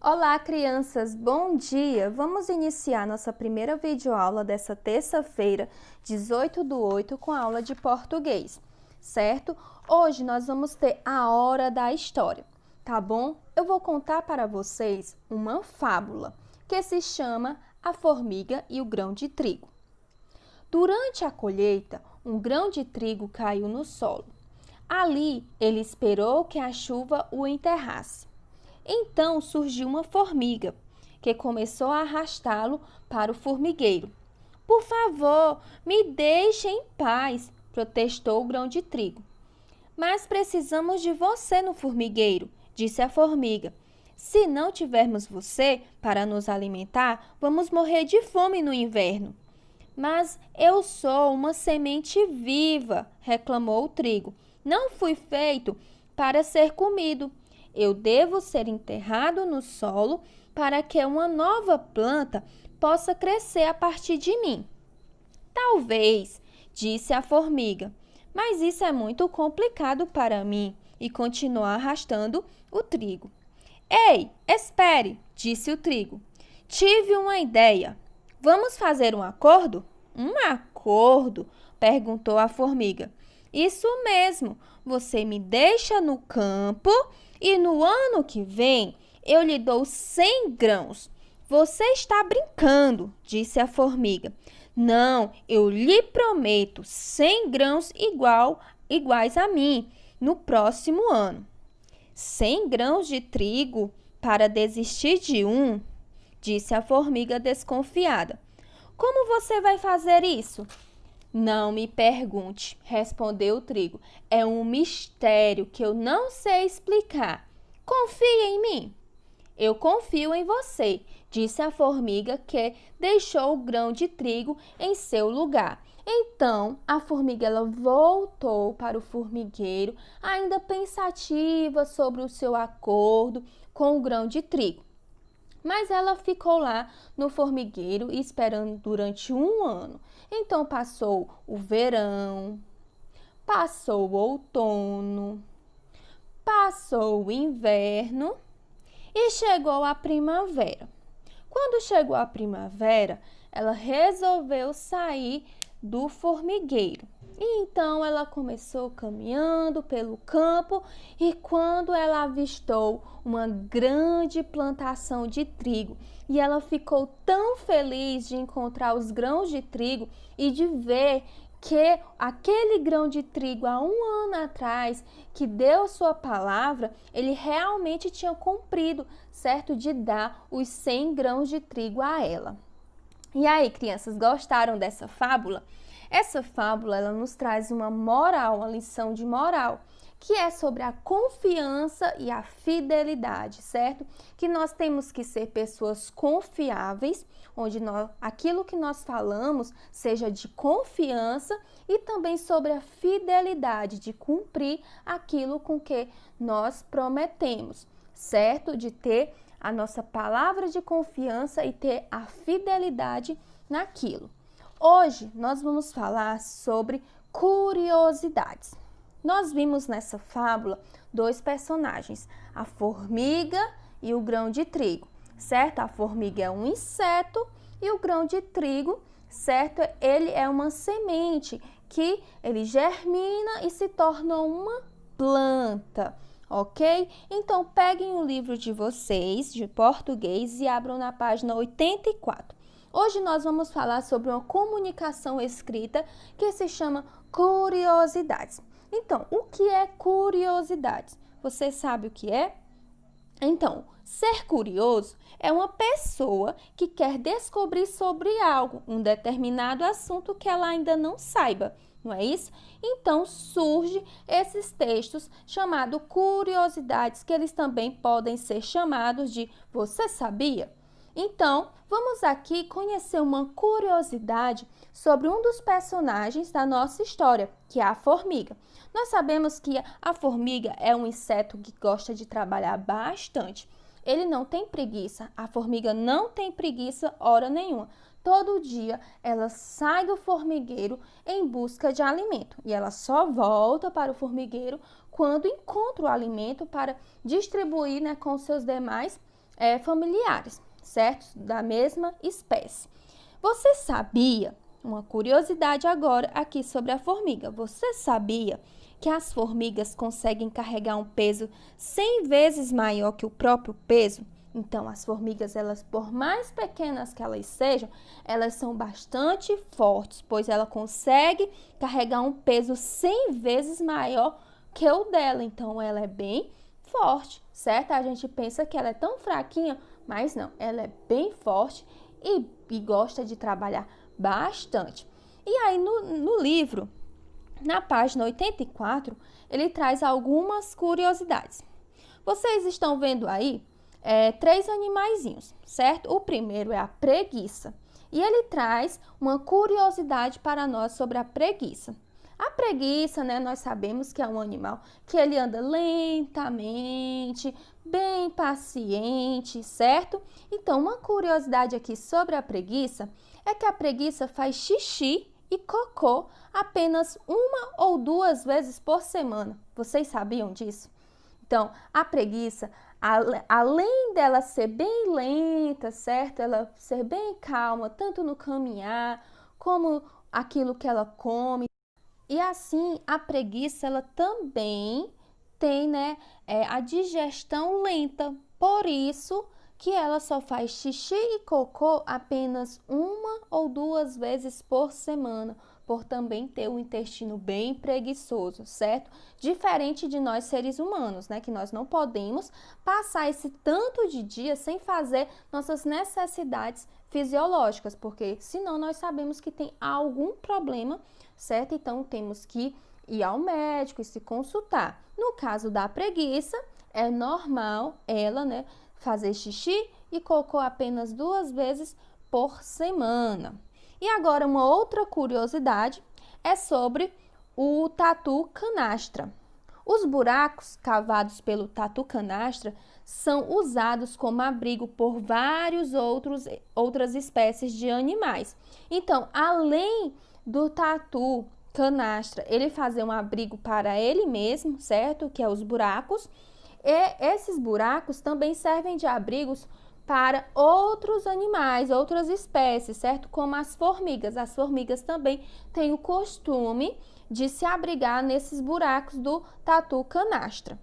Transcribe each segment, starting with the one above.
Olá, crianças! Bom dia! Vamos iniciar nossa primeira videoaula dessa terça-feira, 18/8, com a aula de português, certo? Hoje nós vamos ter a hora da história, tá bom? Eu vou contar para vocês uma fábula que se chama A Formiga e o Grão de Trigo. Durante a colheita, um grão de trigo caiu no solo. Ali, ele esperou que a chuva o enterrasse. Então surgiu uma formiga, que começou a arrastá-lo para o formigueiro. Por favor, me deixe em paz, protestou o grão de trigo. Mas precisamos de você no formigueiro, disse a formiga. Se não tivermos você para nos alimentar, vamos morrer de fome no inverno. Mas eu sou uma semente viva, reclamou o trigo. Não fui feito para ser comido. Eu devo ser enterrado no solo para que uma nova planta possa crescer a partir de mim. Talvez, disse a formiga, mas isso é muito complicado para mim, e continuou arrastando o trigo. Ei, espere, disse o trigo. Tive uma ideia. Vamos fazer um acordo? Um acordo? Perguntou a formiga. Isso mesmo, você me deixa no campo e no ano que vem eu lhe dou 100 grãos. Você está brincando, disse a formiga. Não, eu lhe prometo 100 grãos iguais a mim no próximo ano. 100 grãos de trigo para desistir de um? Disse a formiga desconfiada. Como você vai fazer isso? Não me pergunte, respondeu o trigo. É um mistério que eu não sei explicar. Confie em mim. Eu confio em você, disse a formiga, que deixou o grão de trigo em seu lugar. Então, a formiga ela voltou para o formigueiro, ainda pensativa sobre o seu acordo com o grão de trigo. Mas ela ficou lá no formigueiro esperando durante um ano. Então passou o verão, passou o outono, passou o inverno e chegou a primavera. Quando chegou a primavera, ela resolveu sair do formigueiro. E então ela começou caminhando pelo campo e quando ela avistou uma grande plantação de trigo, e ela ficou tão feliz de encontrar os grãos de trigo e de ver que aquele grão de trigo há um ano atrás, que deu sua palavra, ele realmente tinha cumprido, certo? De dar os 100 grãos de trigo a ela. E aí, crianças, gostaram dessa fábula? Essa fábula ela nos traz uma moral, uma lição de moral, que é sobre a confiança e a fidelidade, certo? Que nós temos que ser pessoas confiáveis, onde aquilo que nós falamos seja de confiança, e também sobre a fidelidade, de cumprir aquilo com que nós prometemos, certo? De ter a nossa palavra de confiança e ter a fidelidade naquilo. Hoje nós vamos falar sobre curiosidades. Nós vimos nessa fábula dois personagens, a formiga e o grão de trigo, certo? A formiga é um inseto e o grão de trigo, certo? Ele é uma semente que ele germina e se torna uma planta, ok? Então peguem o livro de vocês de português e abram na página 84. Hoje nós vamos falar sobre uma comunicação escrita que se chama curiosidades. Então, o que é curiosidades? Você sabe o que é? Então, ser curioso é uma pessoa que quer descobrir sobre algo, um determinado assunto que ela ainda não saiba, não é isso? Então, surge esses textos chamados curiosidades, que eles também podem ser chamados de você sabia? Então, vamos aqui conhecer uma curiosidade sobre um dos personagens da nossa história, que é a formiga. Nós sabemos que a formiga é um inseto que gosta de trabalhar bastante. Ele não tem preguiça, a formiga não tem preguiça hora nenhuma. Todo dia ela sai do formigueiro em busca de alimento e ela só volta para o formigueiro quando encontra o alimento para distribuir, com seus demais familiares, certo? Da mesma espécie. Você sabia, uma curiosidade agora aqui sobre a formiga, você sabia que as formigas conseguem carregar um peso 100 vezes maior que o próprio peso? Então, as formigas, elas, por mais pequenas que elas sejam, elas são bastante fortes, pois ela consegue carregar um peso 100 vezes maior que o dela. Então, ela é bem forte, certo? A gente pensa que ela é tão fraquinha, mas não, ela é bem forte e gosta de trabalhar bastante. E aí, no livro, na página 84, ele traz algumas curiosidades. Vocês estão vendo aí 3 animaizinhos, certo? O primeiro é a preguiça. E ele traz uma curiosidade para nós sobre a preguiça. A preguiça, né, nós sabemos que é um animal que ele anda lentamente, bem paciente, certo? Então, uma curiosidade aqui sobre a preguiça é que a preguiça faz xixi e cocô apenas 1 ou 2 vezes por semana. Vocês sabiam disso? Então, a preguiça, além dela ser bem lenta, certo? Ela ser bem calma, tanto no caminhar, como aquilo que ela come. E assim, a preguiça, ela também tem, né, a digestão lenta. Por isso que ela só faz xixi e cocô apenas 1 ou 2 vezes por semana, por também ter o intestino bem preguiçoso, certo? Diferente de nós seres humanos, né, que nós não podemos passar esse tanto de dias sem fazer nossas necessidades fisiológicas, porque senão nós sabemos que tem algum problema, certo? Então temos que ir ao médico e se consultar. No caso da preguiça, é normal ela, né, fazer xixi e cocô apenas 2 vezes por semana. E agora uma outra curiosidade é sobre o tatu canastra. Os buracos cavados pelo tatu canastra são usados como abrigo por outras espécies de animais. Então, além do tatu canastra, ele fazer um abrigo para ele mesmo, certo? Que é os buracos. E esses buracos também servem de abrigos para outros animais, outras espécies, certo? Como as formigas. As formigas também têm o costume de se abrigar nesses buracos do tatu canastra.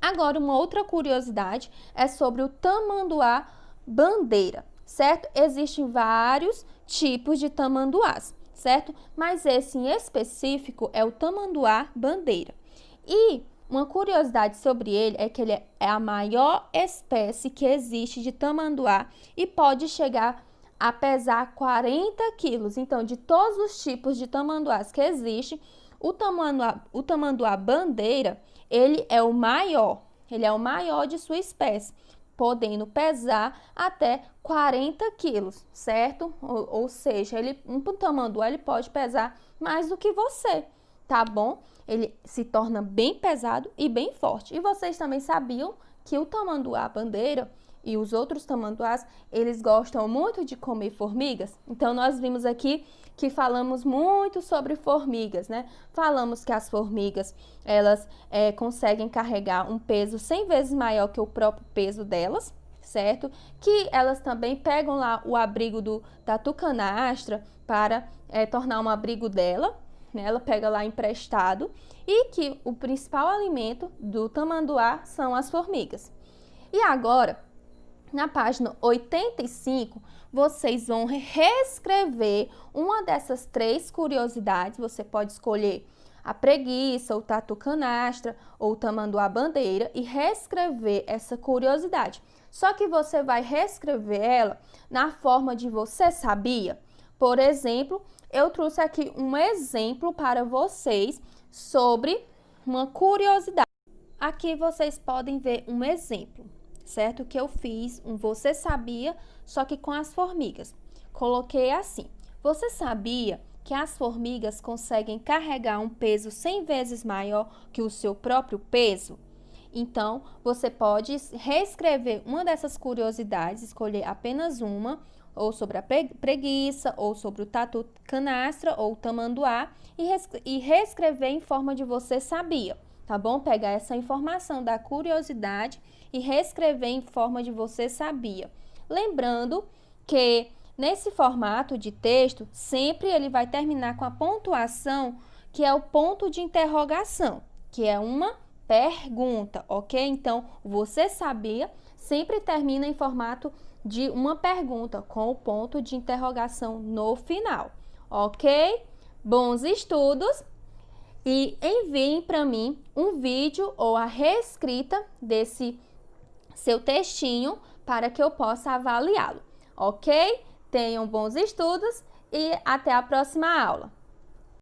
Agora, uma outra curiosidade é sobre o tamanduá bandeira, certo? Existem vários tipos de tamanduás, certo? Mas esse em específico é o tamanduá bandeira. E uma curiosidade sobre ele é que ele é a maior espécie que existe de tamanduá e pode chegar a pesar 40 quilos. Então, de todos os tipos de tamanduás que existem, o tamanduá bandeira, ele é o maior de sua espécie, podendo pesar até 40 quilos, certo? Ou seja, um tamanduá ele pode pesar mais do que você, tá bom? Ele se torna bem pesado e bem forte. E vocês também sabiam que o tamanduá bandeira e os outros tamanduás, eles gostam muito de comer formigas? Então, nós vimos aqui que falamos muito sobre formigas, né? Falamos que as formigas, elas conseguem carregar um peso 100 vezes maior que o próprio peso delas, certo? Que elas também pegam lá o abrigo da tucanastra para tornar um abrigo dela, né? Ela pega lá emprestado e que o principal alimento do tamanduá são as formigas. E agora, na página 85, vocês vão reescrever uma dessas 3 curiosidades. Você pode escolher a preguiça, o tatu canastra ou o tamanduá bandeira e reescrever essa curiosidade. Só que você vai reescrever ela na forma de você sabia. Por exemplo, eu trouxe aqui um exemplo para vocês sobre uma curiosidade. Aqui vocês podem ver um exemplo, certo? Que eu fiz um você sabia, só que com as formigas. Coloquei assim: você sabia que as formigas conseguem carregar um peso 100 vezes maior que o seu próprio peso? Então, você pode reescrever uma dessas curiosidades, escolher apenas uma, ou sobre a preguiça, ou sobre o tatu canastra, ou o tamanduá, e reescrever em forma de você sabia, tá bom? Pegar essa informação da curiosidade e reescrever em forma de você sabia. Lembrando que nesse formato de texto, sempre ele vai terminar com a pontuação, que é o ponto de interrogação, que é uma pergunta, ok? Então, você sabia sempre termina em formato de uma pergunta, com o ponto de interrogação no final, ok? Bons estudos e enviem para mim um vídeo ou a reescrita desse seu textinho para que eu possa avaliá-lo, ok? Tenham bons estudos e até a próxima aula.